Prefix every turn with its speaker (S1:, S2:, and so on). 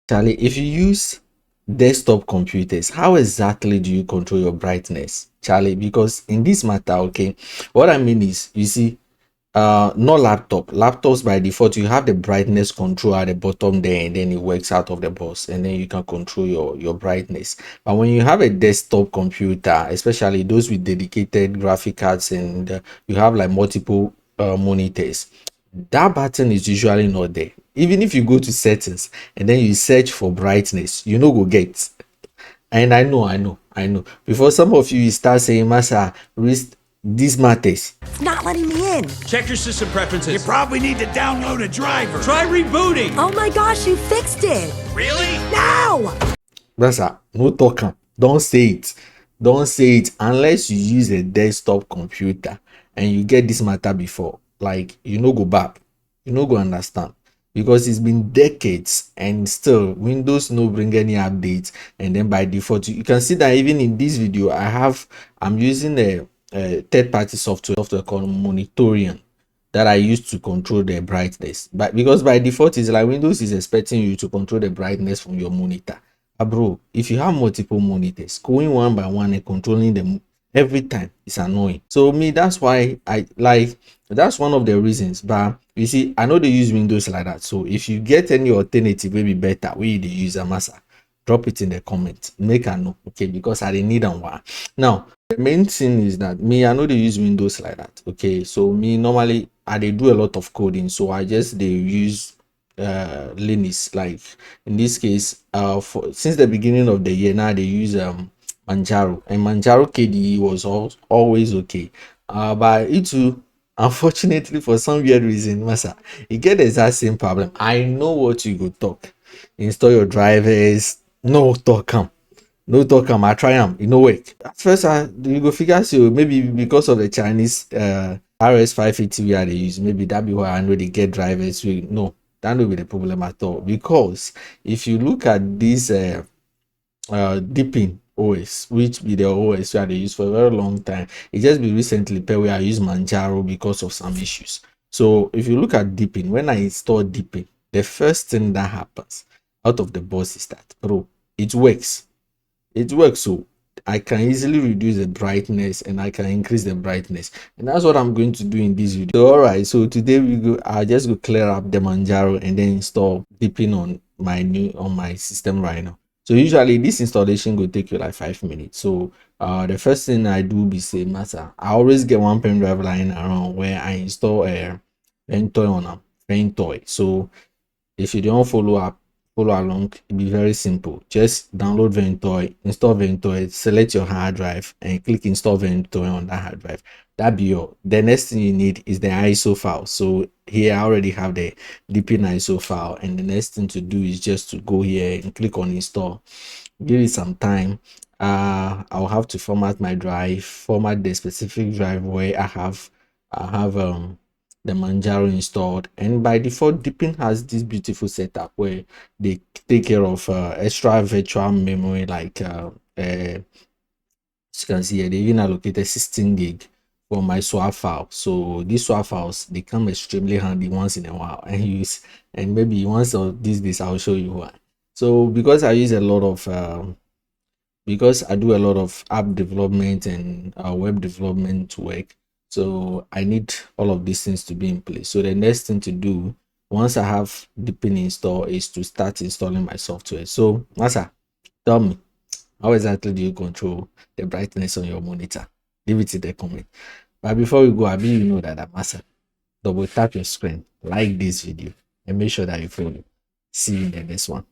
S1: Charlie, if you use desktop computers, how exactly do you control your brightness, Charlie? Because in this matter, okay, what I mean is, you see, not laptops by default, you have the brightness control at the bottom there, and then it works out of the box, and then you can control your brightness. But when you have a desktop computer, especially those with dedicated graphic cards, and you have like multiple monitors, that button is usually not there. Even if you go to settings and then you search for brightness, you know go get. And I know before some of you start saying, Masa, risk, this matters.
S2: It's not letting me in.
S3: Check your system preferences.
S4: You probably need to download a driver.
S3: Try rebooting.
S2: Oh my gosh, you fixed it.
S4: Really?
S2: No!
S1: Brother, no talking. Don't say it. Don't say it unless you use a desktop computer and you get this matter before. Like, you know, go back. You know, go understand. Because it's been decades and still Windows no bring any updates. And then by default, you can see that even in this video, I'm using a third-party software called Monitorian that I use to control the brightness. But because by default, it's like Windows is expecting you to control the brightness from your monitor. Bro, if you have multiple monitors, going one by one and controlling them every time is annoying. So me, that's why that's one of the reasons. But you see, I know they use Windows like that. So if you get any alternative, maybe better, we the use a massa, drop it in the comments. Make a know, okay? Because I didn't need one. Now, the main thing is that me, I know they use Windows like that. Okay, so me normally they do a lot of coding, so I just they use Linux. Like in this case, since the beginning of the year now they use Manjaro, and Manjaro KDE was always okay. But it too, unfortunately, for some weird reason, Masa, you get the exact same problem. I know what you go talk. Install your drivers. No talk come. No talk am. I try am. It no work. At first, you go figure so maybe because of the Chinese RS580 we are they use. Maybe that be why I know they get drivers. No, that will be the problem at all. Because if you look at this Deepin OS, which be the OS where they use for a very long time, it just be recently where I use Manjaro because of some issues. So if you look at Deepin, when I install Deepin, the first thing that happens out of the box is that, bro, it works. It works. So I can easily reduce the brightness and I can increase the brightness, and that's what I'm going to do in this video. So, all right, so today I'll just go clear up the Manjaro and then install Deepin on my system right now. So usually this installation will take you like 5 minutes. So the first thing I do be say, matter, I always get one pen drive lying around where I install a Ventoy on a Ventoy. So if you don't follow along, it'll be very simple. Just download Ventoy, install Ventoy, select your hard drive and click install Ventoy on that hard drive. That be all. The next thing you need is the ISO file. So here I already have the Deepin ISO file, and the next thing to do is just to go here and click on install. Give it some time. I'll have to format my drive, format the specific drive where I have the Manjaro installed, and by default Deepin has this beautiful setup where they take care of extra virtual memory, like as you can see here, they even allocated 16 gig for my swap file. So these swap files, they come extremely handy once in a while and use, and maybe once of these days I'll show you why. So because I use a lot of because I do a lot of app development and web development work, so I need all of these things to be in place. So the next thing to do once I have Deepin installed is to start installing my software. So Masa, tell me, how exactly do you control the brightness on your monitor? Leave it in the comment. But before we go, I mean, you know that I'm Masa. Double tap your screen, like this video, and make sure that you follow. See you in the next one.